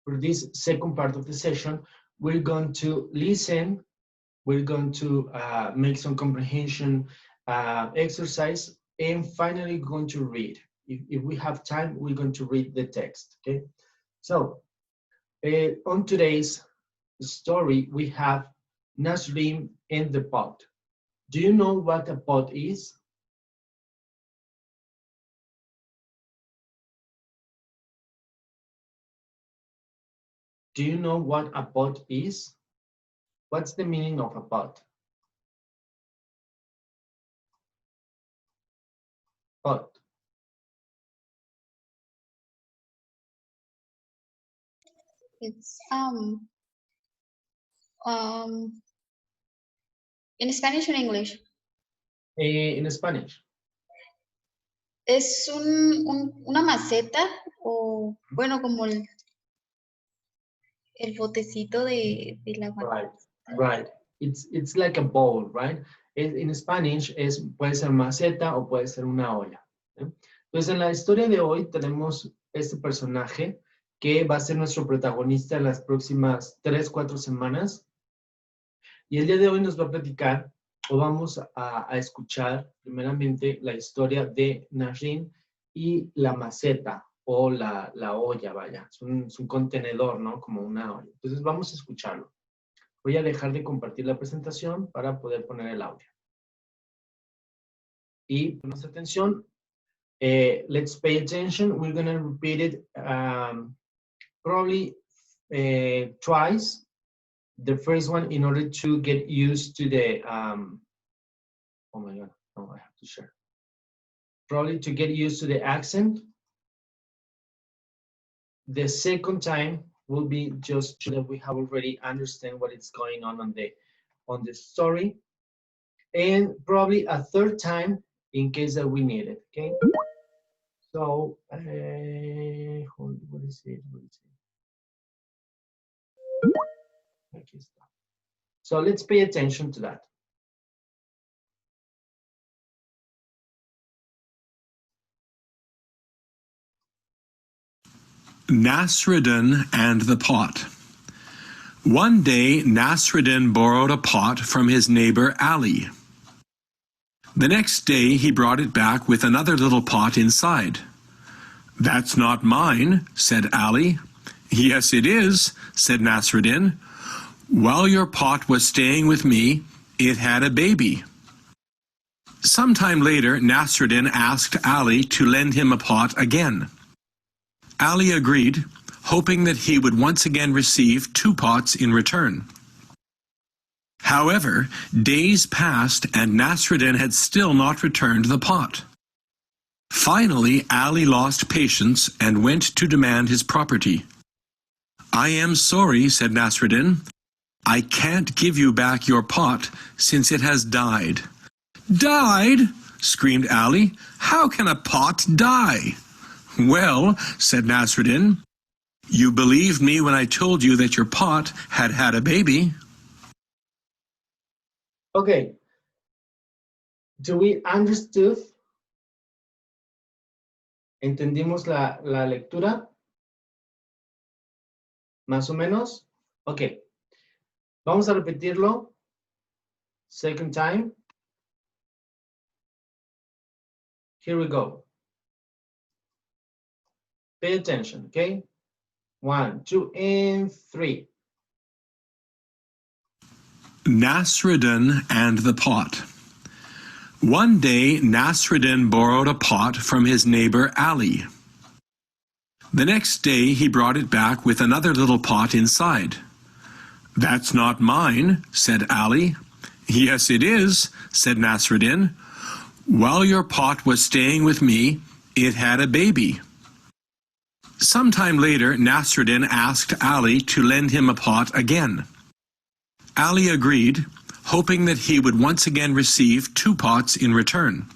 for this second part of the session, we're going to listen, we're going to make some comprehension exercise, and finally going to read. If we have time, we're going to read the text, okay? So, on today's story, we have Nasreddin and the pot. Do you know what a pot is? Do you know what a pot is? What's the meaning of a pot? Pot. It's in Spanish or English? In Spanish. Es una maceta o bueno como el botecito de la Right, right. It's like a bowl, right? In Spanish puede ser maceta o puede ser una olla. ¿Eh? Entonces, en la historia de hoy tenemos este personaje que va a ser nuestro protagonista en las próximas 3, 4 semanas. Y el día de hoy nos va a platicar o vamos a escuchar primeramente la historia de Nasreddin y la maceta o la olla, vaya. Es un contenedor, ¿no? Como una olla. Entonces vamos a escucharlo. Voy a dejar de compartir la presentación para poder poner el audio. Y ponemos atención. Let's pay attention. We're going to repeat it probably twice. The first one in order to get used to the, oh my God, no, I have to share. Probably to get used to the accent. The second time will be just so that we have already understand what is going on the story. And probably a third time in case that we need it, okay? So, what is it? Okay, stop. So let's pay attention to that. Nasreddin and the pot. One day, Nasreddin borrowed a pot from his neighbor Ali. The next day, he brought it back with another little pot inside. "That's not mine," said Ali. "Yes, it is," said Nasreddin. "While your pot was staying with me, it had a baby." Sometime later, Nasreddin asked Ali to lend him a pot again. Ali agreed, hoping that he would once again receive 2 pots in return. However, days passed and Nasreddin had still not returned the pot. Finally, Ali lost patience and went to demand his property. "I am sorry," said Nasreddin. "I can't give you back your pot since it has died." "Died?" screamed Ali. "How can a pot die?" "Well," said Nasreddin, "you believed me when I told you that your pot had had a baby." Okay. Do we understood? ¿Entendimos la lectura? ¿Más o menos? Ok. Vamos a repetirlo. Second time. Here we go. Pay attention, okay? 1, 2, and 3. Nasreddin and the pot. One day, Nasreddin borrowed a pot from his neighbor Ali. The next day, he brought it back with another little pot inside. "That's not mine," said Ali. "Yes, it is," said Nasreddin. "While your pot was staying with me, it had a baby." Sometime later, Nasreddin asked Ali to lend him a pot again. Ali agreed, hoping that he would once again receive 2 pots in return.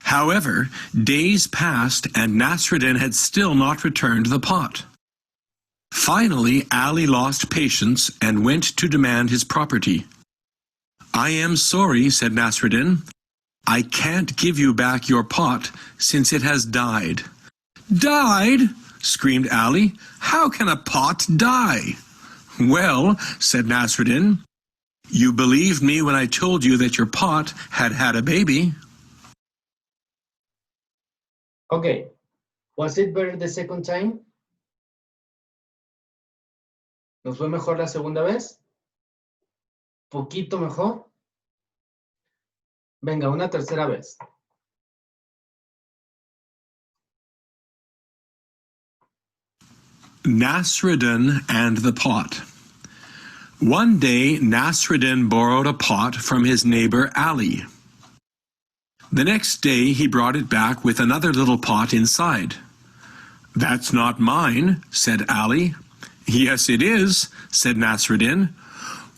However, days passed and Nasreddin had still not returned the pot. Finally, Ali lost patience and went to demand his property. "I am sorry," said Nasreddin. "I can't give you back your pot since it has died." "Died?" screamed Ali. How can a pot die? Well, said Nasreddin, you believed me when I told you that your pot had had a baby. Okay, was it better the second time? ¿Nos fue mejor la segunda vez? ¿Poquito mejor? Venga, una tercera vez. Nasreddin and the pot. One day, Nasreddin borrowed a pot from his neighbor Ali. The next day, he brought it back with another little pot inside. That's not mine, said Ali. Yes, it is, said Nasreddin.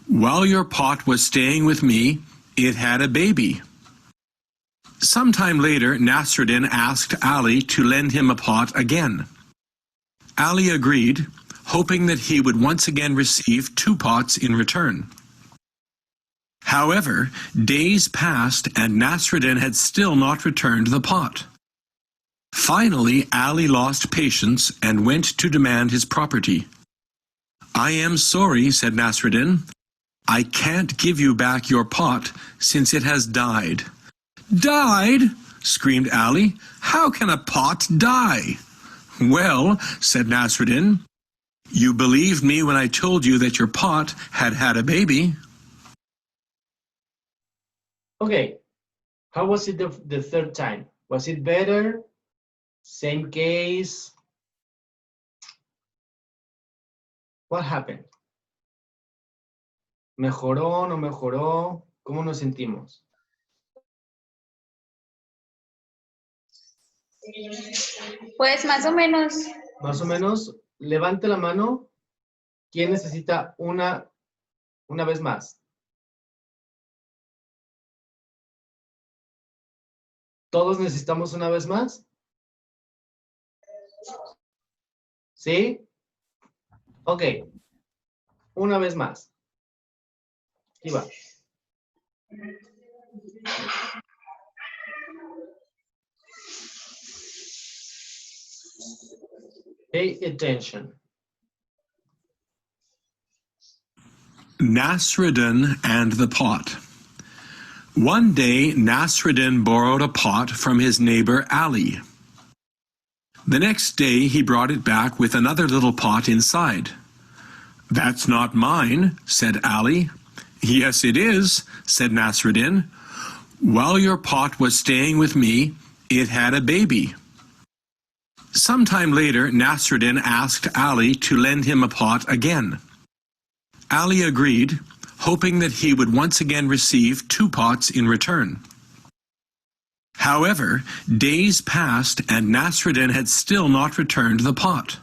While your pot was staying with me, it had a baby. Sometime later, Nasreddin asked Ali to lend him a pot again. Ali agreed, hoping that he would once again receive 2 pots in return. However, days passed and Nasreddin had still not returned the pot. Finally, Ali lost patience and went to demand his property. I am sorry, said Nasreddin. I can't give you back your pot since it has died. Died? Screamed Ali. How can a pot die? Well, said Nasreddin, you believed me when I told you that your pot had had a baby. Okay, how was it the third time? Was it better? Same case? What happened? ¿Mejoró, no mejoró? ¿Cómo nos sentimos? Pues más o menos. Más o menos, levante la mano. ¿Quién necesita una vez más? ¿Todos necesitamos una vez más? ¿Sí? Ok. Una vez más. Aquí va. Pay attention. Nasreddin and the pot. One day, Nasreddin borrowed a pot from his neighbor Ali. The next day, he brought it back with another little pot inside. That's not mine, said Ali. Yes, it is, said Nasreddin. While your pot was staying with me, it had a baby. Sometime later, Nasreddin asked Ali to lend him a pot again. Ali agreed, hoping that he would once again receive 2 pots in return. However, days passed and Nasreddin had still not returned the pot.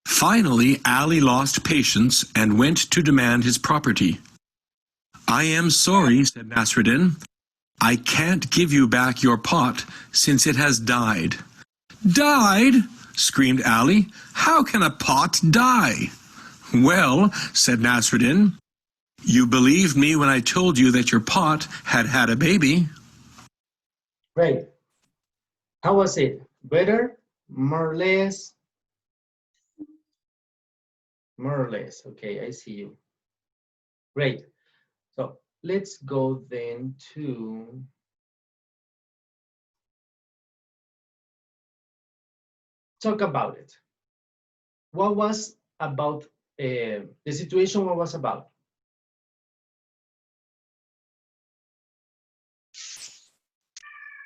Finally, Ali lost patience and went to demand his property. I am sorry, said Nasreddin. I can't give you back your pot since it has died. Died? Screamed Ali. How can a pot die? Well, said Nasreddin, you believed me when I told you that your pot had had a baby. Great. How was it? Better? More or less? More or less. Okay, I see you. Great. So let's go then to talk about it. What was about the situation? What was about?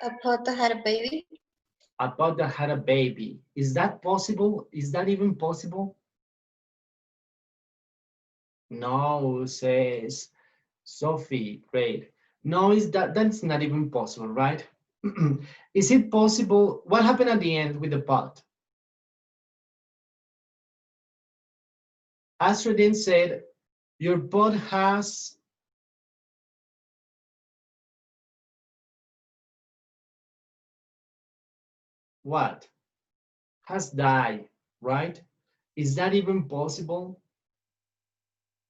A pot that had a baby. A pot that had a baby. Is that possible? Is that even possible? No, says Sophie. Great. No, that's not even possible, right? Is it possible? What happened at the end with the pot? Nasreddin said, your pot has what? Has died, right? Is that even possible?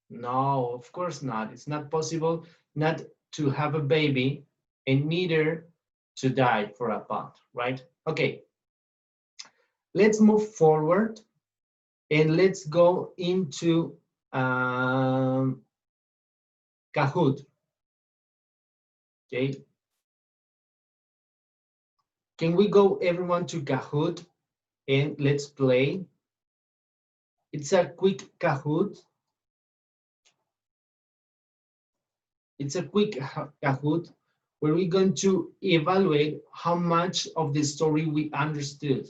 No, of course not. It's not possible not to have a baby and neither to die for a pot, right? Okay. let's move forward and let's go into Kahoot. Okay. Can we go everyone to Kahoot and let's play? It's a quick Kahoot. It's a quick Kahoot where we're going to evaluate how much of the story we understood.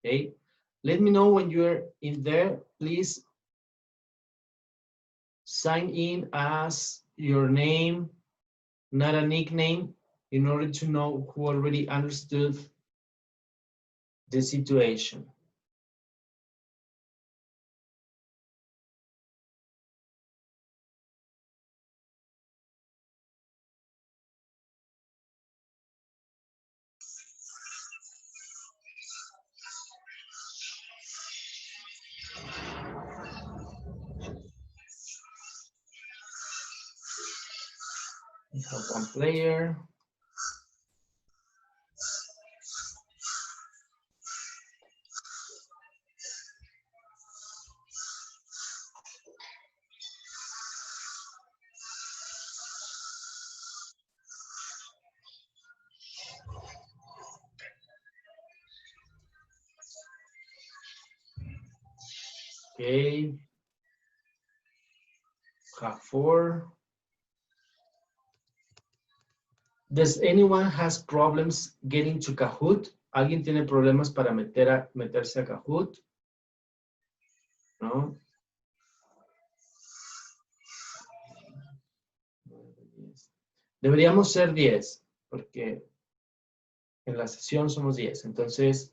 Okay, let me know when you're in there. Please sign in as your name, not a nickname, in order to know who already understood the situation. We have one player. Okay. Have 4. Does anyone has problems getting to Kahoot? ¿Alguien tiene problemas para meterse a Kahoot? ¿No? Deberíamos ser 10, porque en la sesión somos 10. Entonces,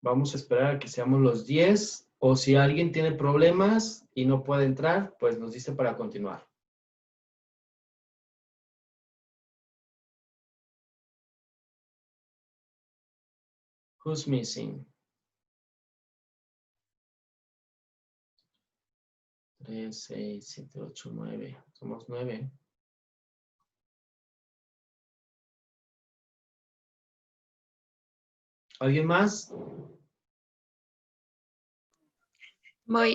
vamos a esperar a que seamos los 10. O si alguien tiene problemas y no puede entrar, pues nos dice para continuar. Who's missing? 3, 6, 7, 8, 9. Somos 9. ¿Alguien más?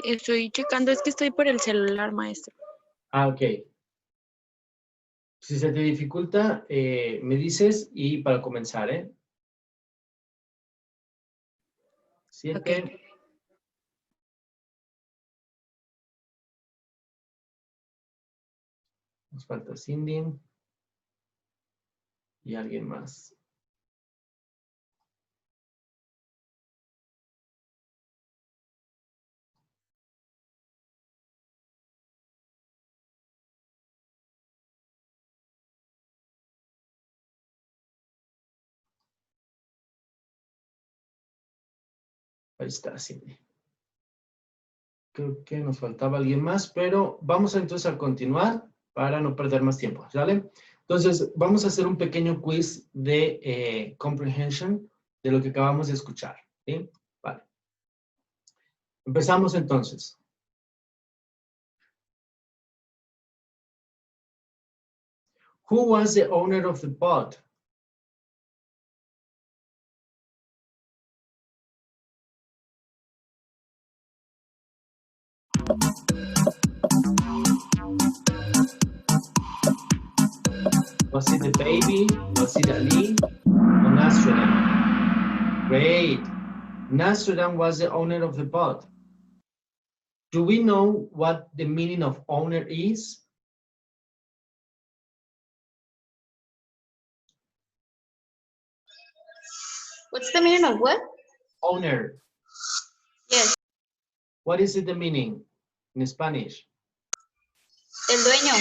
Estoy checando, es que estoy por el celular, maestro. Ah, ok. Si se te dificulta, me dices y para comenzar, ¿eh? 7. Okay. Nos falta Cindy. Y alguien más. Ahí está, Cindy. Creo que nos faltaba alguien más, pero vamos entonces a continuar para no perder más tiempo, ¿sale? Entonces, vamos a hacer un pequeño quiz de comprehension de lo que acabamos de escuchar, ¿sí? Vale. Empezamos entonces. Who was the owner of the pod? Was it the baby? Was it Ali? Or Nasreddin? Great. Nasreddin was the owner of the pod. Do we know what the meaning of owner is? What's the meaning of what? Owner. Yes. What is it the meaning in Spanish? El dueño.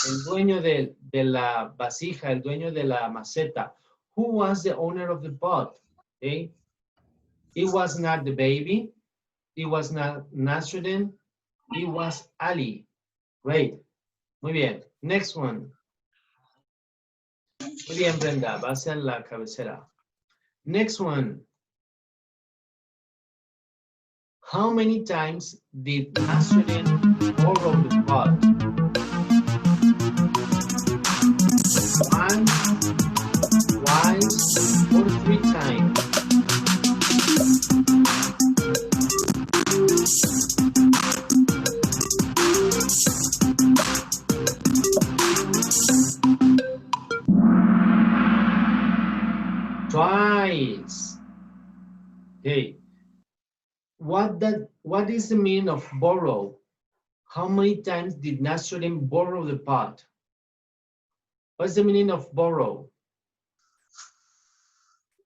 El dueño de la vasija, el dueño de la maceta. Who was the owner of the pot? Okay. It was not the baby. It was not Nasreddin. It was Ali. Great. Muy bien. Next one. Muy bien, Brenda. Va hacia la cabecera. Next one. How many times did Nasreddin borrow the pot? 1, twice, or 3 times? Okay. What is the meaning of borrow? How many times did Nasreddin borrow the pot? What's the meaning of borrow?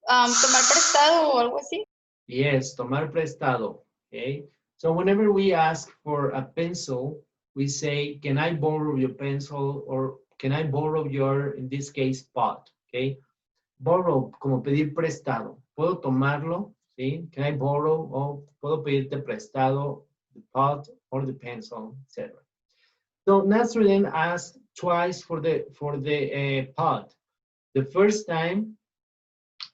Tomar prestado o algo así. Yes, tomar prestado. Okay. So whenever we ask for a pencil, we say, can I borrow your pencil? Or can I borrow your, in this case, pot? Okay. Borrow, como pedir prestado. ¿Puedo tomarlo? ¿Sí? Can I borrow? O puedo pedirte prestado the pot or the pencil, etc. So Nasreddin asked twice for the pot. The first time,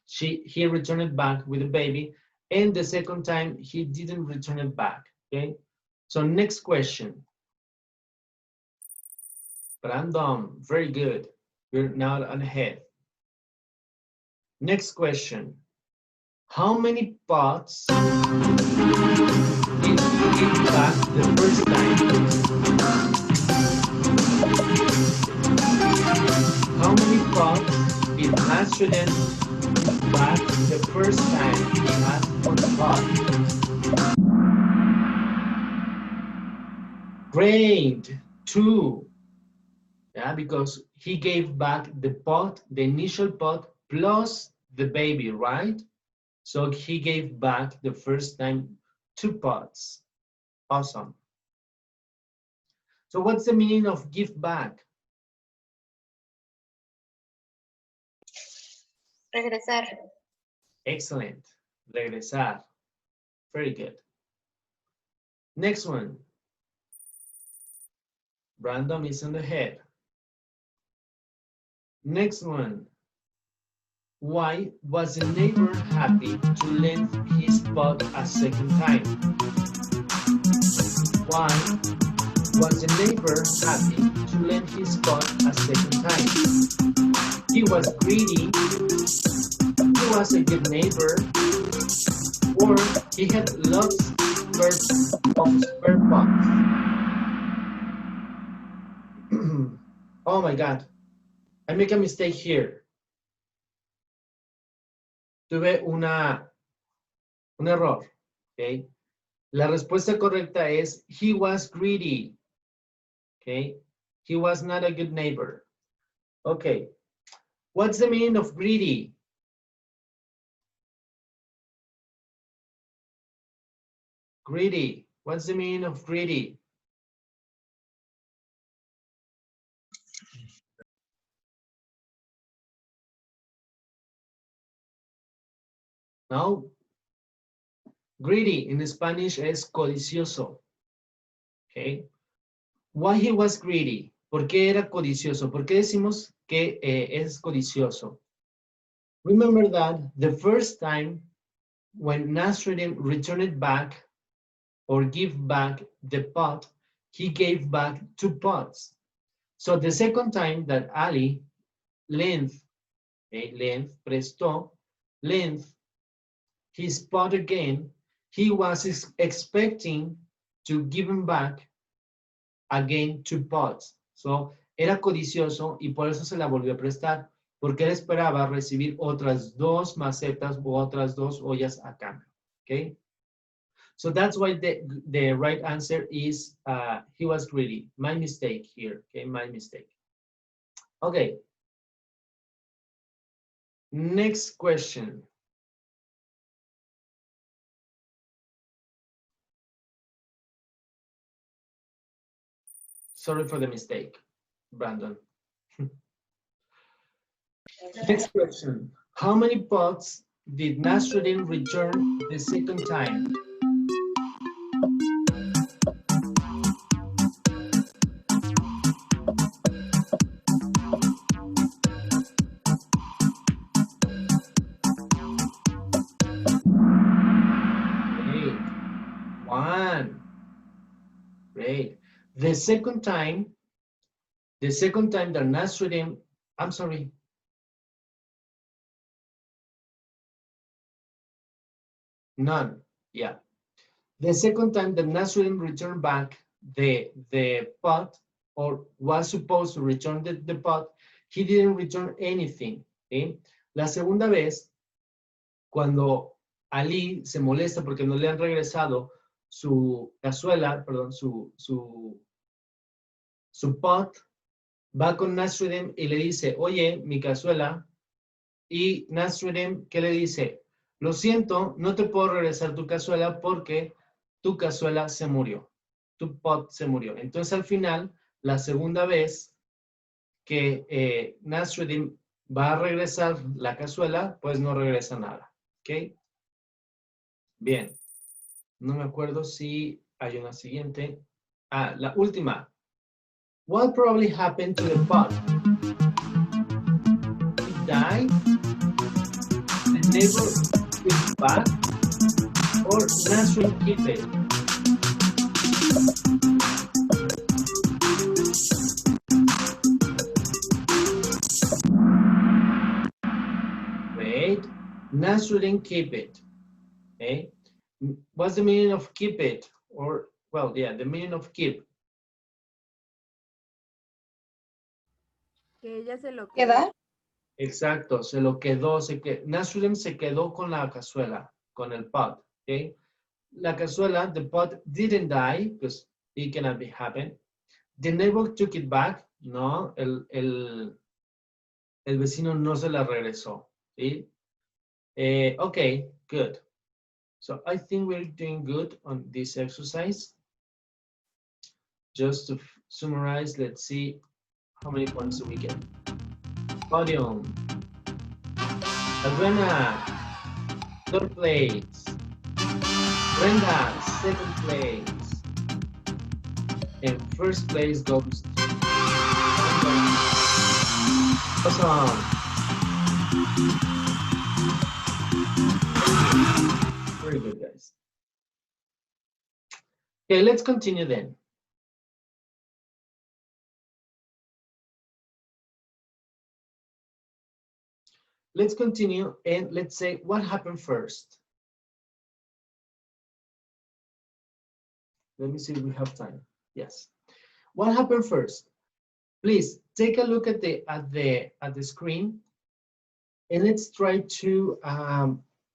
he returned it back with the baby, and the second time he didn't return it back. Okay. So next question. Brandon, very good. You're now on ahead. Next question. How many pots did he give back the first time? How many pots did Nasreddin give back the first time he asked for the pot? Great, 2. Yeah, because he gave back the pot, the initial pot, plus the baby, right? So he gave back the first time 2 pots. Awesome. So what's the meaning of give back? Regresar. Excellent. Regresar. Very good. Next one. Brandon is on the head. Next one. Why was the neighbor happy to lend his pot a second time? Why was the neighbor happy to lend his pot a second time? He was greedy, he was a good neighbor, or he had lots of spare pots. Oh my God, I make a mistake here. Tuve un error, okay? La respuesta correcta es, he was greedy, okay? He was not a good neighbor. Okay, what's the meaning of greedy? Greedy, what's the meaning of greedy? No? Greedy in Spanish es codicioso. Okay. Why he was greedy? ¿Por qué era codicioso? ¿Por qué decimos que es codicioso? Remember that the first time when Nasreddin returned back or give back the pot, he gave back 2 pots. So the second time that Ali prestó his pot again, he was expecting to give him back again 2 pots. So era codicioso y por eso se la volvió a prestar, porque él esperaba recibir otras 2 macetas u otras 2 ollas a cambio. Okay. So that's why the right answer is he was greedy. My mistake here. Okay, my mistake. Okay. Next question. Sorry for the mistake, Brandon. Next question. How many pots did Nasreddin return the second time? Great. 1. Great. The second time that Nasreddin, I'm sorry. None. Yeah. The second time that Nasreddin returned back the pot, or was supposed to return the pot, he didn't return anything. Okay? La segunda vez, cuando Ali se molesta porque no le han regresado su cazuela, perdón, su pot, va con Nasreddin y le dice, oye, mi cazuela. Y Nasreddin, ¿qué le dice? Lo siento, no te puedo regresar tu cazuela porque tu cazuela se murió. Tu pot se murió. Entonces, al final, la segunda vez que Nasreddin va a regresar la cazuela, pues no regresa nada. ¿Ok? Bien. No me acuerdo si hay una siguiente. Ah, la última. What probably happened to the pot? It died? The neighbor took it back? Or Nasreddin keep it? Wait. Nasreddin keep it. Okay. What's the meaning of keep it? Or, well, yeah, the meaning of keep. Que ella se lo ¿Queda? Exacto, se lo quedó, Nasreddin se quedó con la cazuela, con el pot, okay? La cazuela, the pot didn't die, because it cannot be happen. The neighbor took it back, no, el vecino no se la regresó, ¿sí? Okay, good. So I think we're doing good on this exercise. Just to summarize, let's see how many points do we get. Podium. Adriana, third place. Brenda, second place. And first place goes to awesome. Very good, guys. Okay, let's continue then. Let's continue and let's say what happened first. Let me see if we have time. Yes. What happened first? Please take a look at the screen and let's try to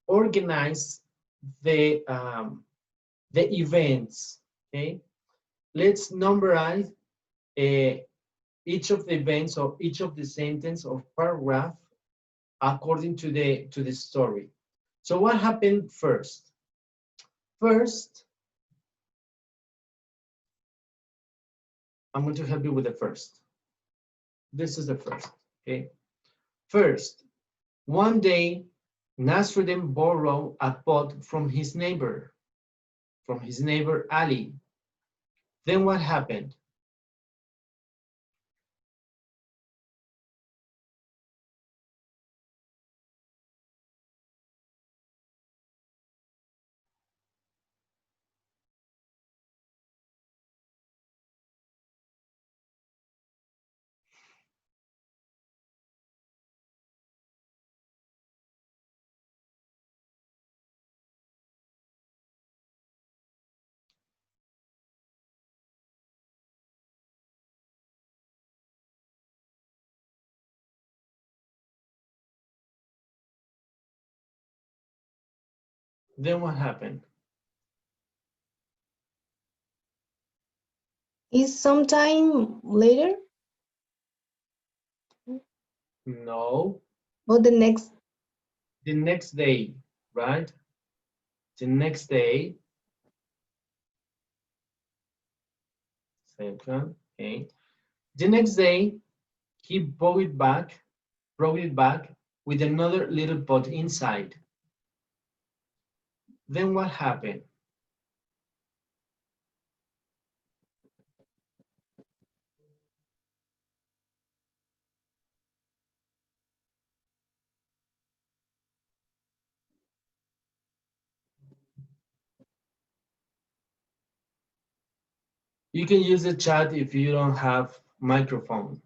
organize the events. Okay. Let's numberize each of the events or each of the sentence or paragraph according to the story. So what happened first? First, I'm going to help you with the first. This is the first, okay? First, one day, Nasreddin borrowed a pot from his neighbor Ali. Then what happened? Then what happened? Is sometime later No, or the next? the next day, right? The next day. Second, okay. The next day, he brought it back with another little pot inside. Then what happened? You can use the chat if you don't have microphone.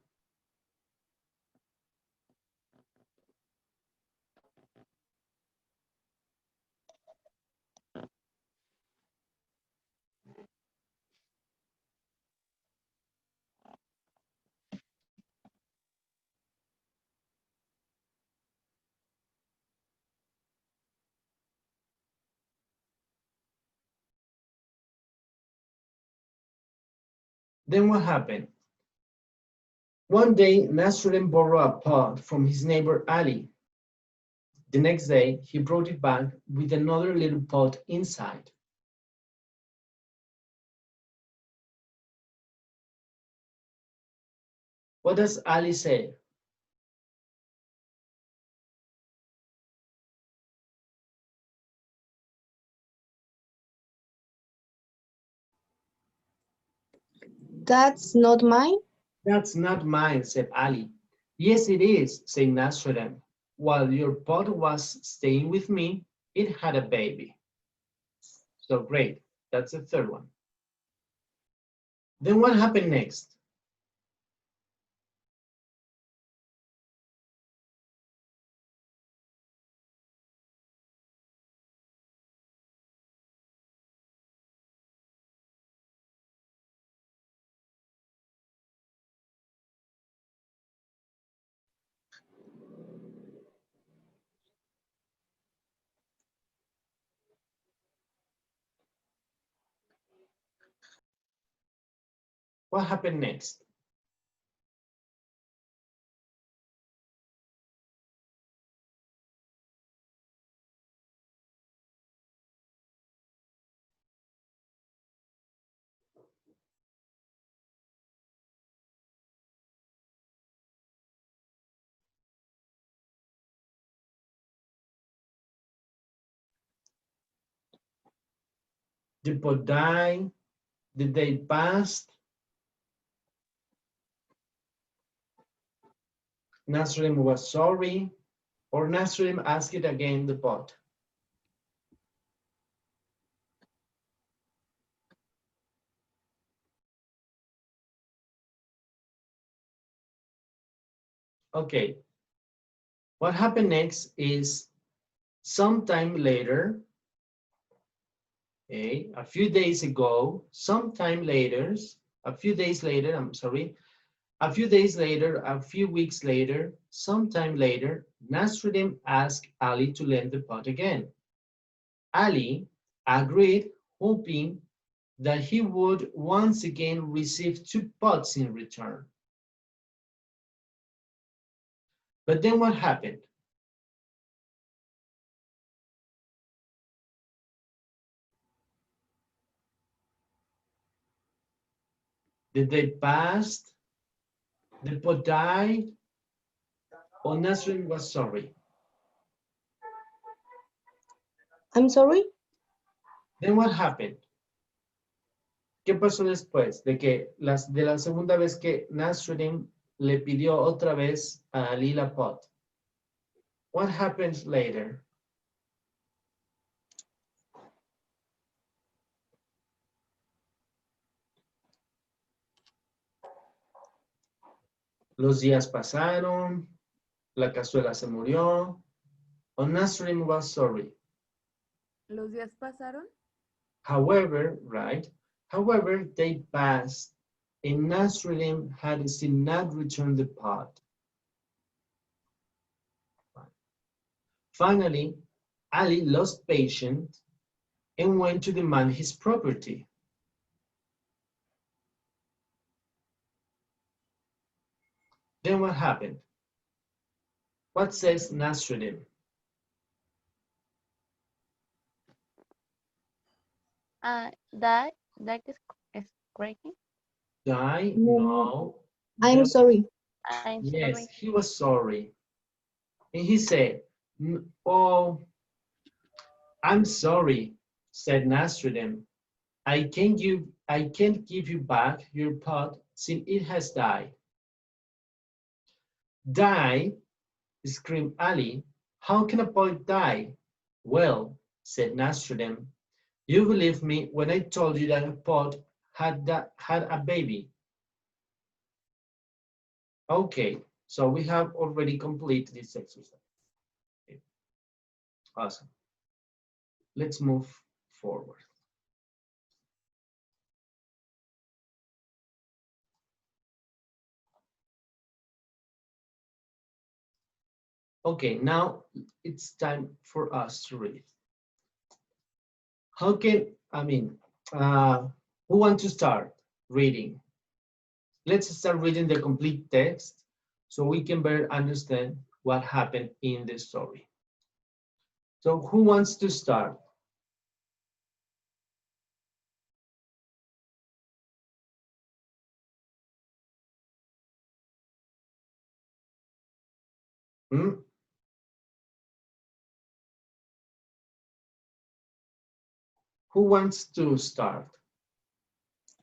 Then what happened? One day, Nasreddin borrowed a pot from his neighbor Ali. The next day, he brought it back with another little pot inside. What does Ali say? That's not mine. That's not mine, said Ali. Yes, it is, said Nasreddin. While your pot was staying with me, it had a baby. So great, that's the third one. Then what happened next? What happened next? The pot died, the day passed, Nasreddin was sorry, or Nasreddin asked it again the pot. Okay, what happened next is sometime later, okay, a few days later, a few days later, a few weeks later, sometime later, Nasreddin asked Ali to lend the pot again. Ali agreed, hoping that he would once again receive 2 pots in return. But then what happened? The day passed, the pot died, or Nasreddin was sorry. I'm sorry. Then what happened? ¿Qué pasó después de la segunda vez que Nasreddin le pidió otra vez a Ali la pot? What happens later? Los días pasaron, la cazuela se murió, or Nasreddin was sorry. ¿Los días pasaron? However, right? However, they passed, and Nasreddin had still not returned the pot. Finally, Ali lost patience and went to demand his property. Then what happened? What says Nasreddin? That is correcting. Die? No, No. I'm sorry. I'm Yes, sorry. he was sorry. And he said, oh, I'm sorry, said Nasreddin. I can't give you back your pot since it has died. Die? Screamed Ali. How can a pot die? Well, said Nasreddin, you believed me when I told you that a pot had a baby. Okay, so we have already completed this exercise. Okay. Awesome. Let's move forward. Okay, now it's time for us to read. Who wants to start reading? let's start reading the complete text so we can better understand what happened in the story. So who wants to start? Hmm? Who wants to start?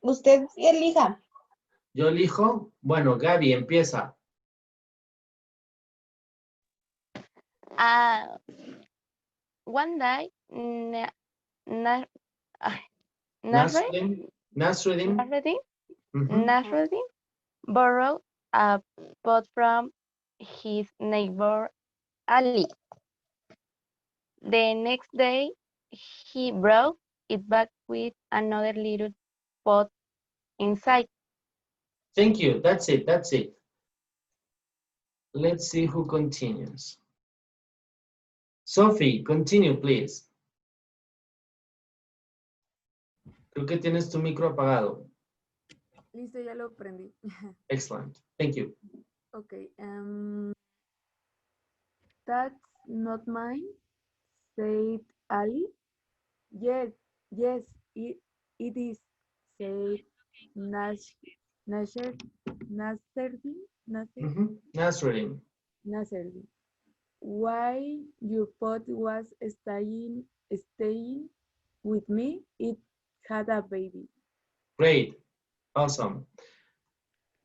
Usted elija. Yo elijo. Bueno, Gaby, empieza. One day, Na- ay, Nasreddin. Nasreddin. Nasreddin Mhm. Nasreddin borrowed a pot from his neighbor Ali. The next day, he brought it back with another little pot inside. Thank you. That's it. That's it. Let's see who continues. Sophie, continue, please. Creo que tienes tu micro apagado. Listo, ya lo prendí. Excellent. Thank you. Okay. That's not mine, said Ali. Yes, yes, it is, said Nasher, Nasreddin, Nasreddin. Nasreddin. Why your pot was staying with me, it had a baby. Great. Awesome.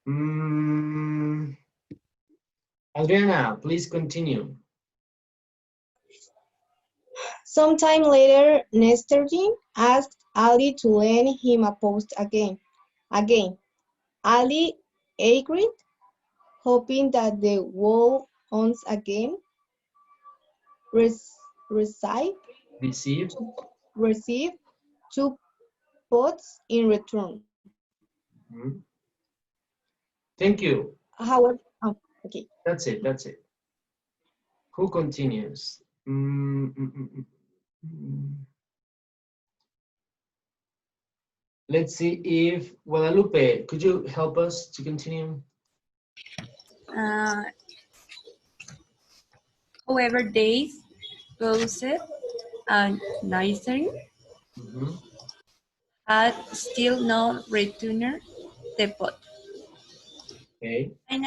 Mm, Adriana, please continue. Sometime later, Nasreddin asked Ali to lend him a post again. Ali agreed, hoping that the wall once again received Receive. two pots in return. Mhm. Thank you. However, okay. That's it. That's it. Who continues? Let's see if Guadalupe, could you help us to continue? However, days passed and Nasreddin Mhm. had still not returned the pot. Okay. And,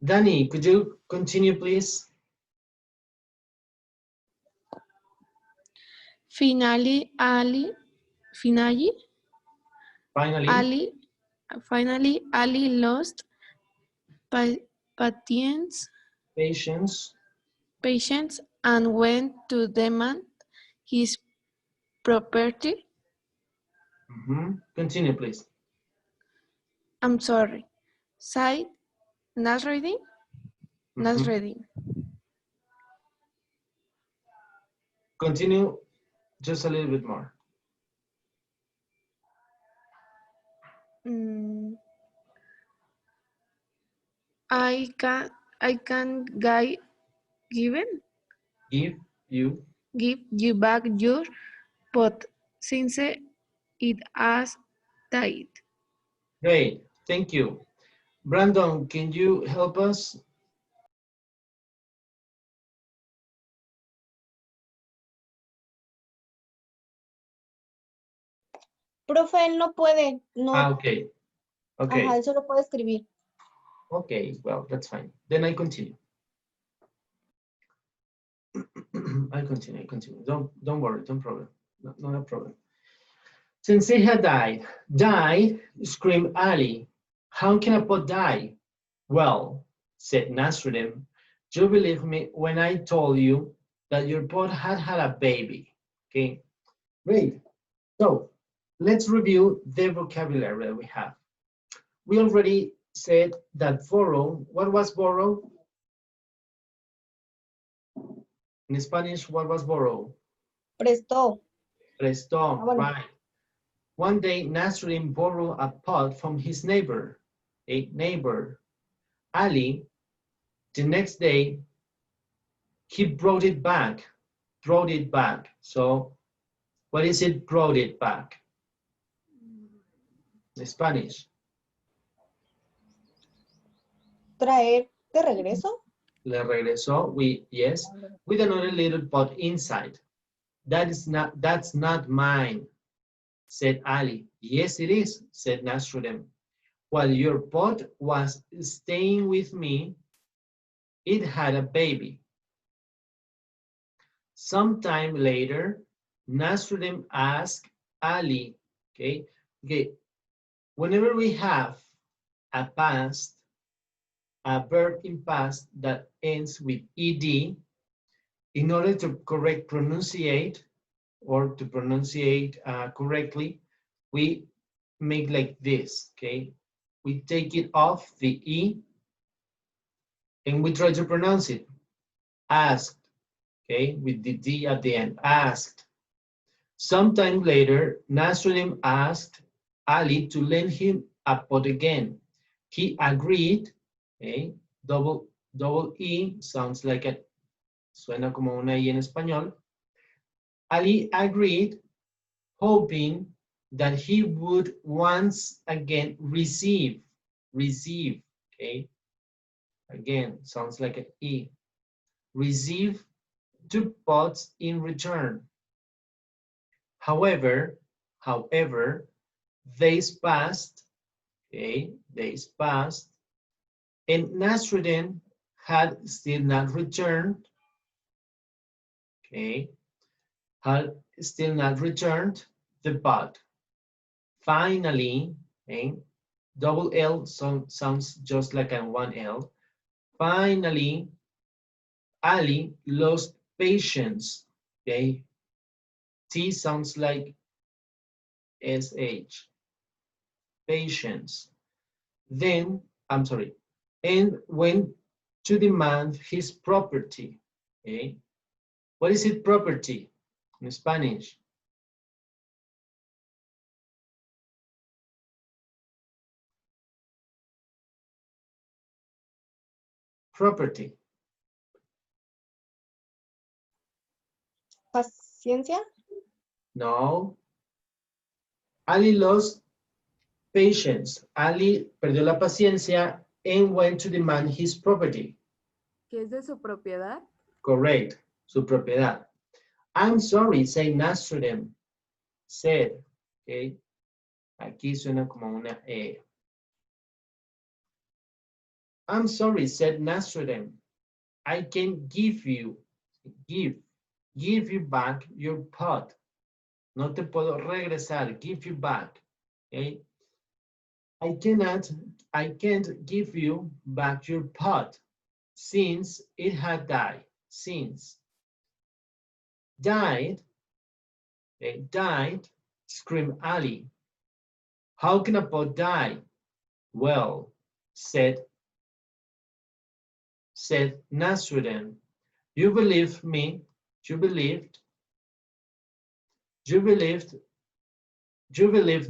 Danny, could you continue, please? Finally, finally, Finally, Ali lost patience, patience. patience and went to demand his property. Continue, please. I'm sorry, sighed Nasreddin. Nasreddin. Continue just a little bit more. I can Give give you back your pot since it has died. Great. Thank you. Brandon, can you help us? Profe, él no puede, no, Okay. Okay. ajá, él solo puede escribir. Okay, well, that's fine. Then I continue. I continue. Don't worry, don't problem. Not a problem. Since he had died, screamed Ali. How can a pot die? Well, said Nasreddin, you believe me when I told you that your pot had a baby. Okay, great. So let's review the vocabulary that we have. We already said that borrow, what was borrow? In Spanish, what was borrow? Prestó. Prestó, Bueno. right. One day, Nasreddin borrowed a pot from his neighbor, Ali. The next day, he brought it back. So, what is it brought it back? Spanish. Traer de regreso. Le regresó, yes, with another little pot inside. That's not mine, said Ali. Yes, it is, said Nasruddin. While your pot was staying with me, it had a baby. Sometime later, Nasruddin asked Ali, okay, whenever we have a past, a verb in past that ends with ed, in order to pronunciate correctly, we make like this, okay? We take it off the E and we try to pronounce it. Asked, okay, with the D at the end, asked. Sometime later, Nasruddin asked Ali to lend him a pot again. He agreed, okay, double E sounds like a, suena como una I en español. Ali agreed, hoping that he would once again receive, okay? Again, sounds like an E. Receive 2 pots in return. However, days passed, okay, days passed, and Nasruddin had still not returned, okay, had still not returned the pot. Finally, okay, double L sounds just like a 1L. Finally, Ali lost patience, okay? T sounds like SH, patience. Then, I'm sorry, and went to demand his property, okay? What is it, property, in Spanish? Property. Paciencia. No. Ali lost patience. Ali perdió la paciencia and went to demand his property. ¿Que es de su propiedad? Correct. Su propiedad. I'm sorry, say Nasruddin. Said. Okay. Aquí suena como una E. I'm sorry, said Nasruddin. I can give you back your pot. No te puedo regresar, give you back. Okay. I can't give you back your pot since it had died. Since. Died, died, screamed Ali. How can a pot die? Well, said Nasruddin. You believed me, you believed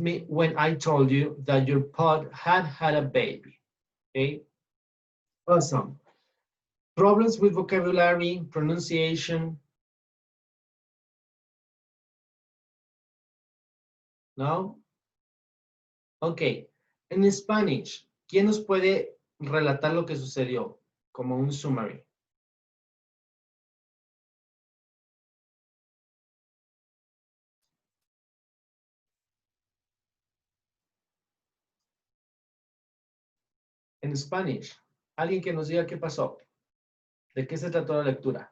me when I told you that your pot had a baby. Okay, awesome. Problems with vocabulary, pronunciation? No? Ok, en Spanish, ¿quién nos puede relatar lo que sucedió? Como un summary. En Spanish, alguien que nos diga qué pasó. ¿De qué se trató la lectura?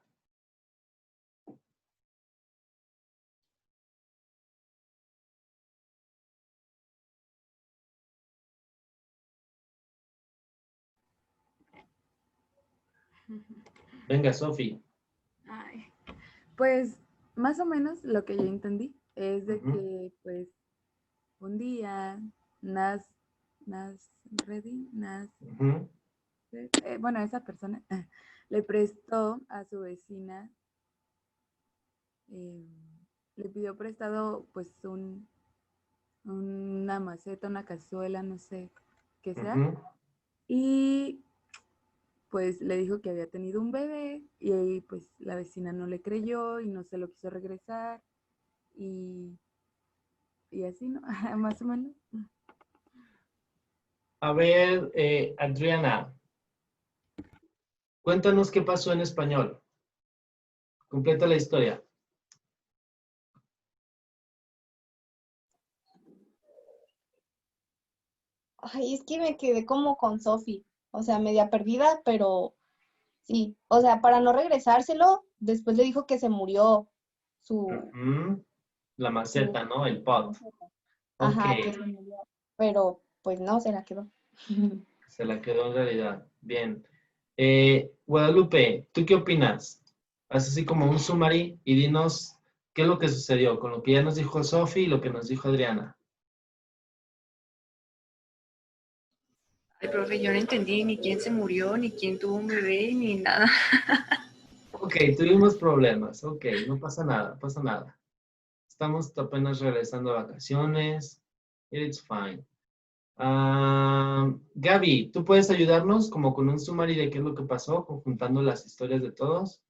Venga, Sofi. Ay, pues más o menos lo que yo entendí es de que pues un día Nasreddin, bueno, esa persona le prestó a su vecina, le pidió prestado pues una maceta, una cazuela, no sé qué sea, y pues le dijo que había tenido un bebé y ahí pues la vecina no le creyó y no se lo quiso regresar y así, ¿no? Más o menos. A ver, Adriana, cuéntanos qué pasó en español. Completa la historia. Ay, es que me quedé como con Sophie, o sea, media perdida, pero sí, o sea, para no regresárselo, después le dijo que se murió su, Ujú. La su, maceta, ¿no? El pot. Ok, ajá, que se murió, pero pues no, se la quedó. se la quedó en realidad. Bien. Guadalupe, ¿tú qué opinas? Haz así como un summary y dinos qué es lo que sucedió con lo que ya nos dijo Sofi y lo que nos dijo Adriana. Ay, profe, yo no entendí ni quién se murió, ni quién tuvo un bebé, ni nada. Ok, tuvimos problemas. Ok, no pasa nada, pasa nada. Estamos apenas regresando a vacaciones. It's fine. Gaby, ¿tú puedes ayudarnos como con un summary de qué es lo que pasó, conjuntando las historias de todos?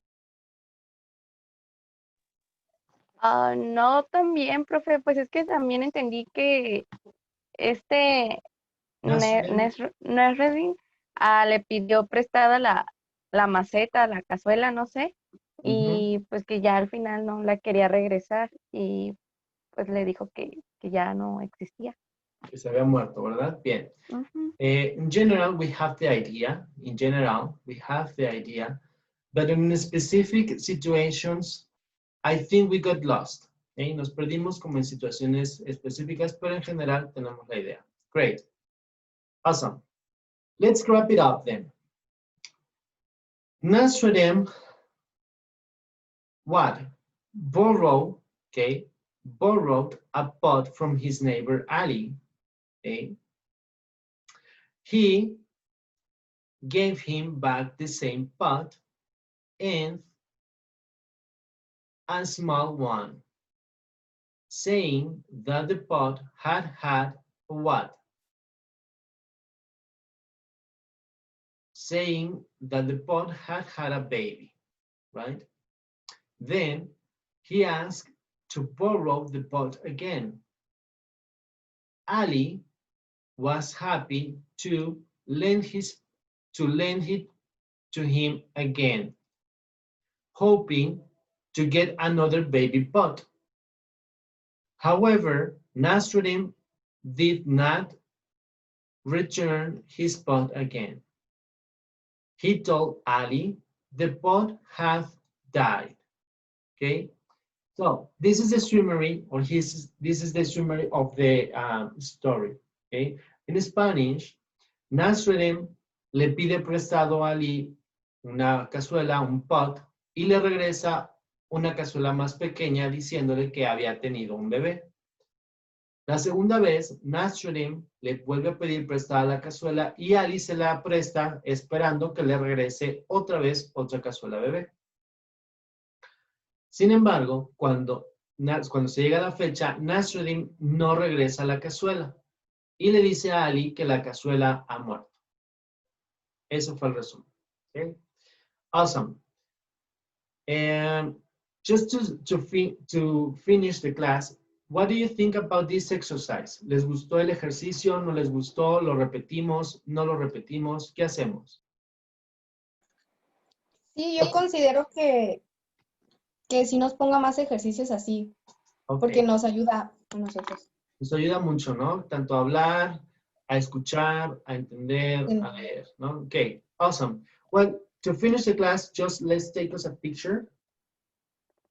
No, también, profe, pues es que también entendí que este Nasreddin. Nasreddin le pidió prestada la maceta, la cazuela, no sé, Ujú, y pues que ya al final no la quería regresar y pues le dijo que ya no existía. que se había muerto, ¿verdad? Bien. Ujú. In general, we have the idea. In general, we have the idea. But in specific situations, I think we got lost. ¿Okay? Nos perdimos como en situaciones específicas, pero en general tenemos la idea. Great. Awesome. Let's wrap it up then. Nasreddin, what? Borrowed, okay? Borrowed a pot from his neighbor Ali. Okay? He gave him back the same pot and a small one, saying that the pot had had what? Saying that the pot had had a baby, right? Then he asked to borrow the pot again. Ali was happy to lend it to him again, hoping to get another baby pot. However, Nasreddin did not return his pot again. He told Ali the pot had died. Okay, so this is the summary, or this is the summary of the story. Okay, in Spanish, Nasreddin le pide prestado a Ali una cazuela, un pot, y le regresa una cazuela más pequeña diciéndole que había tenido un bebé. La segunda vez, Nasreddin le vuelve a pedir prestada la cazuela y Ali se la presta esperando que le regrese otra vez otra cazuela bebé. Sin embargo, cuando se llega la fecha, Nasreddin no regresa la cazuela y le dice a Ali que la cazuela ha muerto. Eso fue el resumen. Okay? Awesome. And just to finish the class, what do you think about this exercise? ¿Les gustó el ejercicio? ¿No les gustó? ¿Lo repetimos? ¿No lo repetimos? ¿Qué hacemos? Sí, yo considero que sí nos ponga más ejercicios así, porque Ok. nos ayuda a nosotros. Nos ayuda mucho, ¿no? Tanto a hablar, a escuchar, a entender, a leer, ¿no? Okay, awesome. Well, to finish the class, just let's take us a picture.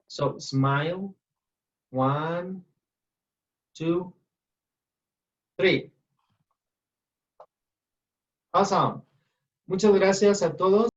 So, smile. 1, 2, 3. Awesome. Muchas gracias a todos.